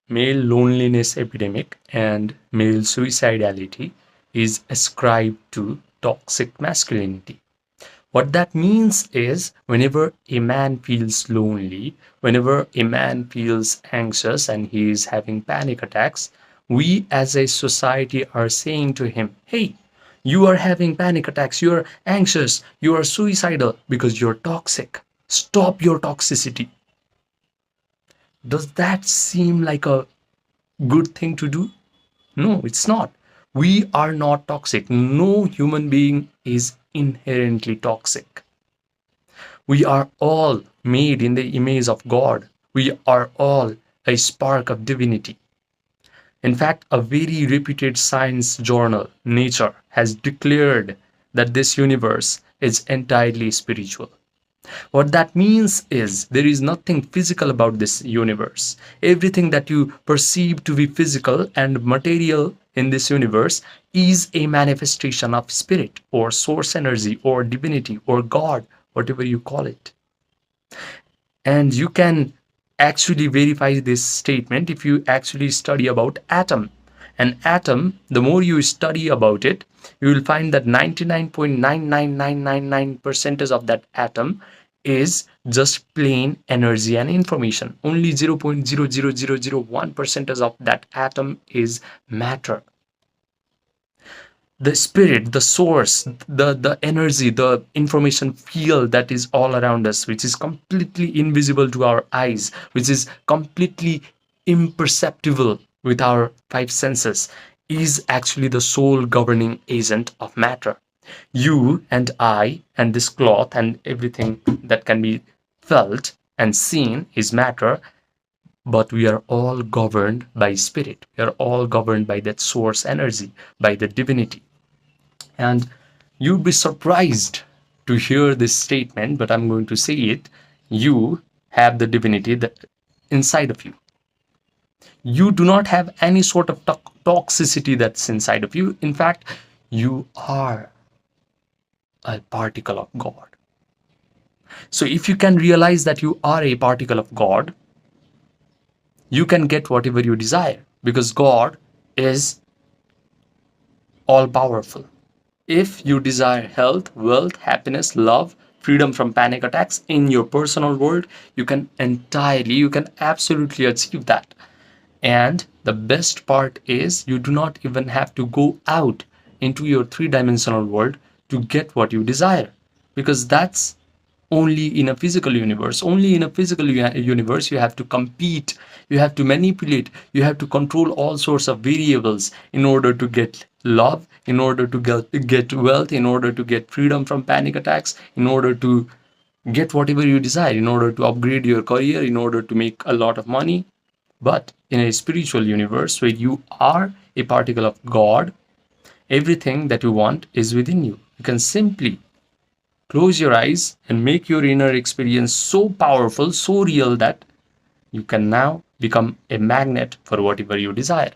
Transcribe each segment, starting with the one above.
Male loneliness epidemic and male suicidality is ascribed to toxic masculinity. What that means is whenever a man feels lonely, whenever a man feels anxious and he is having panic attacks, we as a society are saying to him, hey, you are having panic attacks, you are anxious, you are suicidal because you're toxic. Stop your toxicity. Does that seem like a good thing to do? No, it's not. We are not toxic. No human being is inherently toxic. We are all made in the image of God. We are all a spark of divinity. In fact, a very reputed science journal, Nature, has declared that this universe is entirely spiritual. What that means is there is nothing physical about this universe. Everything that you perceive to be physical and material in this universe is a manifestation of spirit or source energy or divinity or God, whatever you call it. And you can actually verify this statement if you actually study about atom. An atom, the more you study about it, you will find that 99.99999% of that atom is just plain energy and information. Only 0.00001% of that atom is matter. The spirit, the source, the energy, the information field that is all around us, which is completely invisible to our eyes, which is completely imperceptible with our five senses, is actually the sole governing agent of matter. You and I and this cloth and everything that can be felt and seen is matter, but we are all governed by spirit. We are all governed by that source energy, by the divinity. And you'd be surprised to hear this statement, but I'm going to say it. You have the divinity that inside of you. You do not have any sort of toxicity that's inside of you. In fact, you are a particle of God. So if you can realize that you are a particle of God, you can get whatever you desire because God is all powerful. If you desire health, wealth, happiness, love, freedom from panic attacks in your personal world, you can absolutely achieve that. And the best part is you do not even have to go out into your three-dimensional world to get what you desire, because that's only in a physical universe. Only in a physical universe you have to compete, you have to manipulate, you have to control all sorts of variables in order to get love, in order to get wealth, in order to get freedom from panic attacks, in order to get whatever you desire, in order to upgrade your career, in order to make a lot of money. But in a spiritual universe where you are a particle of God, everything that you want is within you. You can simply close your eyes and make your inner experience so powerful, so real that you can now become a magnet for whatever you desire.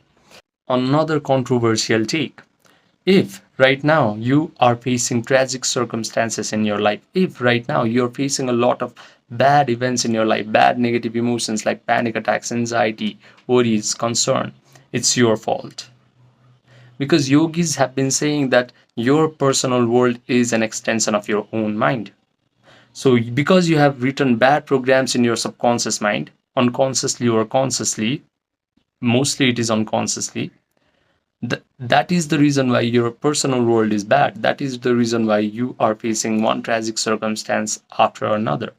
Another controversial take. If right now you are facing tragic circumstances in your life, if right now you're facing a lot of bad events in your life, bad negative emotions like panic attacks, anxiety, worries, concern, it's your fault. Because yogis have been saying that your personal world is an extension of your own mind. So, because you have written bad programs in your subconscious mind, unconsciously or consciously, mostly it is unconsciously, that is the reason why your personal world is bad. That is the reason why you are facing one tragic circumstance after another.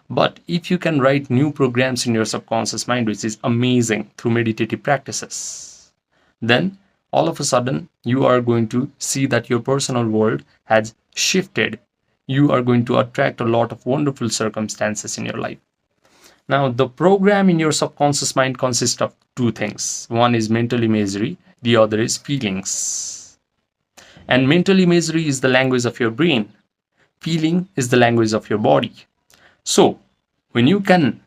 But if you can write new programs in your subconscious mind, which is amazing through meditative practices, then all of a sudden you are going to see that your personal world has shifted. You are going to attract a lot of wonderful circumstances in your life. Now, the program in your subconscious mind consists of two things. One is mental imagery, the other is feelings. And mental imagery is the language of your brain. Feeling is the language of your body. So, when you can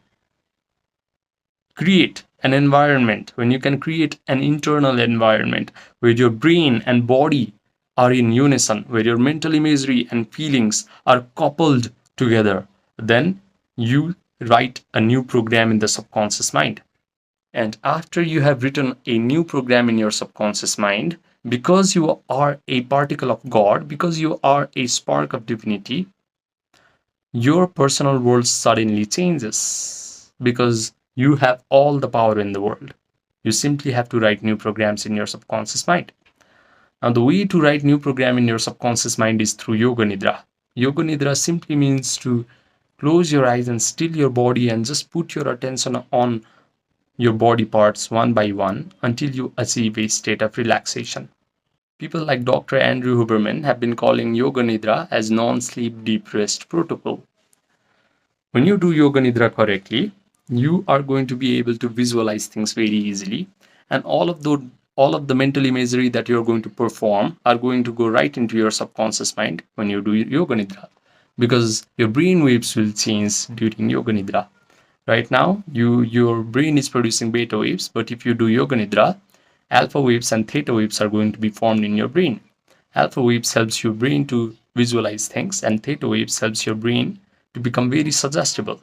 create an environment, when you can create an internal environment where your brain and body are in unison, where your mental imagery and feelings are coupled together, then you write a new program in the subconscious mind. And after you have written a new program in your subconscious mind, because you are a particle of God, because you are a spark of divinity, your personal world suddenly changes because you have all the power in the world. You simply have to write new programs in your subconscious mind. Now, the way to write new program in your subconscious mind is through Yoga Nidra. Yoga Nidra simply means to close your eyes and still your body and just put your attention on your body parts one by one until you achieve a state of relaxation. People like Dr. Andrew Huberman have been calling Yoga Nidra as non-sleep deep rest protocol. When you do Yoga Nidra correctly, you are going to be able to visualize things very easily, and all of the mental imagery that you're going to perform are going to go right into your subconscious mind when you do Yoga Nidra, because your brain waves will change during Yoga Nidra. Right now, your brain is producing beta waves, but if you do Yoga Nidra, alpha waves and theta waves are going to be formed in your brain. Alpha waves helps your brain to visualize things, and theta waves helps your brain to become very suggestible.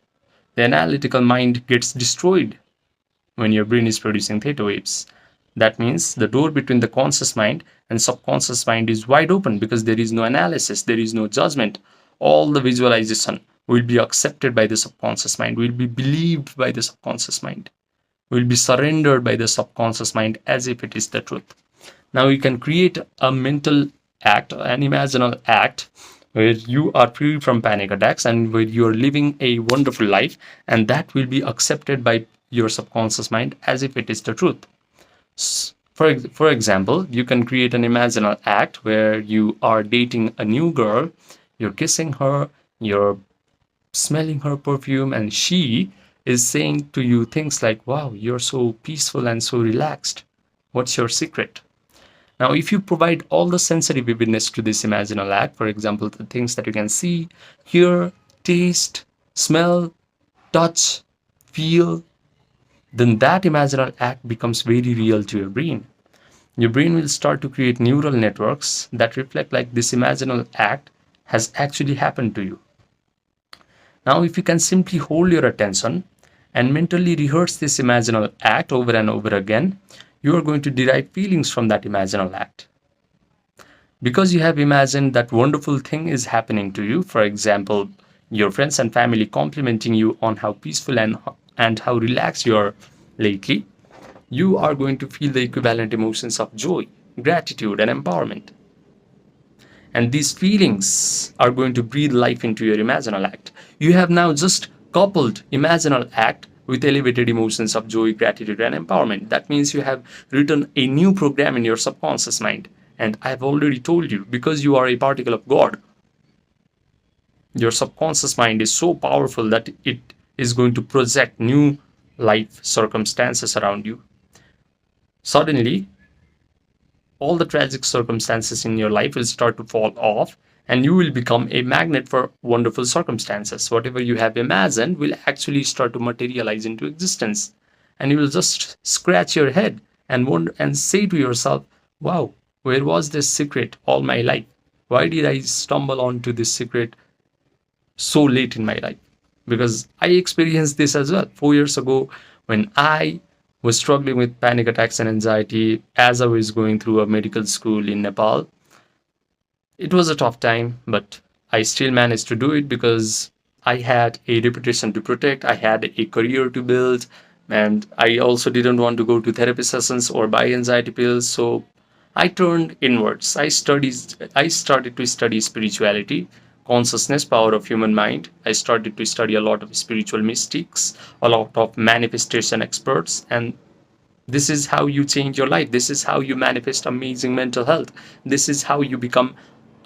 The analytical mind gets destroyed when your brain is producing theta waves. That means the door between the conscious mind and subconscious mind is wide open because there is no analysis, there is no judgment. All the visualization will be accepted by the subconscious mind, will be believed by the subconscious mind, will be surrendered by the subconscious mind as if it is the truth. Now you can create a mental act, an imaginal act, where you are free from panic attacks and where you are living a wonderful life, and that will be accepted by your subconscious mind as if it is the truth. For example, you can create an imaginal act where you are dating a new girl, you're kissing her, you're smelling her perfume, and she is saying to you things like, wow, you're so peaceful and so relaxed. What's your secret? Now, if you provide all the sensory vividness to this imaginal act, for example, the things that you can see, hear, taste, smell, touch, feel, then that imaginal act becomes very real to your brain. Your brain will start to create neural networks that reflect like this imaginal act has actually happened to you. Now, if you can simply hold your attention and mentally rehearse this imaginal act over and over again, you are going to derive feelings from that imaginal act. Because you have imagined that wonderful thing is happening to you, for example, your friends and family complimenting you on how peaceful and how relaxed you are lately, you are going to feel the equivalent emotions of joy, gratitude, and empowerment. And these feelings are going to breathe life into your imaginal act. You have now just coupled imaginal act with elevated emotions of joy, gratitude, and empowerment. That means you have written a new program in your subconscious mind. And I've already told you, because you are a particle of God, your subconscious mind is so powerful that it is going to project new life circumstances around you. Suddenly, all the tragic circumstances in your life will start to fall off, and you will become a magnet for wonderful circumstances. Whatever you have imagined will actually start to materialize into existence, and you will just scratch your head and wonder and say to yourself, wow, where was this secret all my life? Why did I stumble onto this secret so late in my life? Because I experienced this as well 4 years ago when I was struggling with panic attacks and anxiety as I was going through a medical school in Nepal. It was a tough time, but I still managed to do it because I had a reputation to protect, I had a career to build, and I also didn't want to go to therapy sessions or buy anxiety pills. So I turned inwards. I started to study spirituality, consciousness, power of human mind. I started to study a lot of spiritual mystics, a lot of manifestation experts, and this is how you change your life. This is how you manifest amazing mental health. This is how you become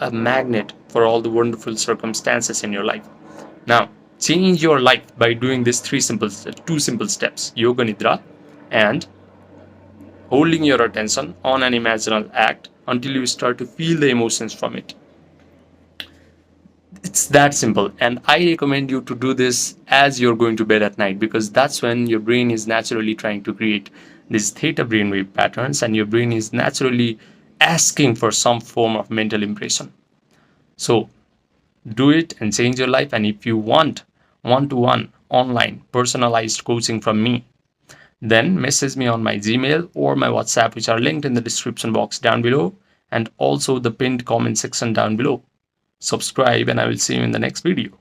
a magnet for all the wonderful circumstances in your life. Now, change your life by doing these two simple steps: Yoga Nidra and holding your attention on an imaginal act until you start to feel the emotions from it. It's that simple, and I recommend you to do this as you're going to bed at night, because that's when your brain is naturally trying to create these theta brainwave patterns and your brain is naturally asking for some form of mental impression. So do it and change your life. And if you want one-to-one online personalized coaching from me, then message me on my Gmail or my WhatsApp, which are linked in the description box down below and also the pinned comment section down below. Subscribe, and I will see you in the next video.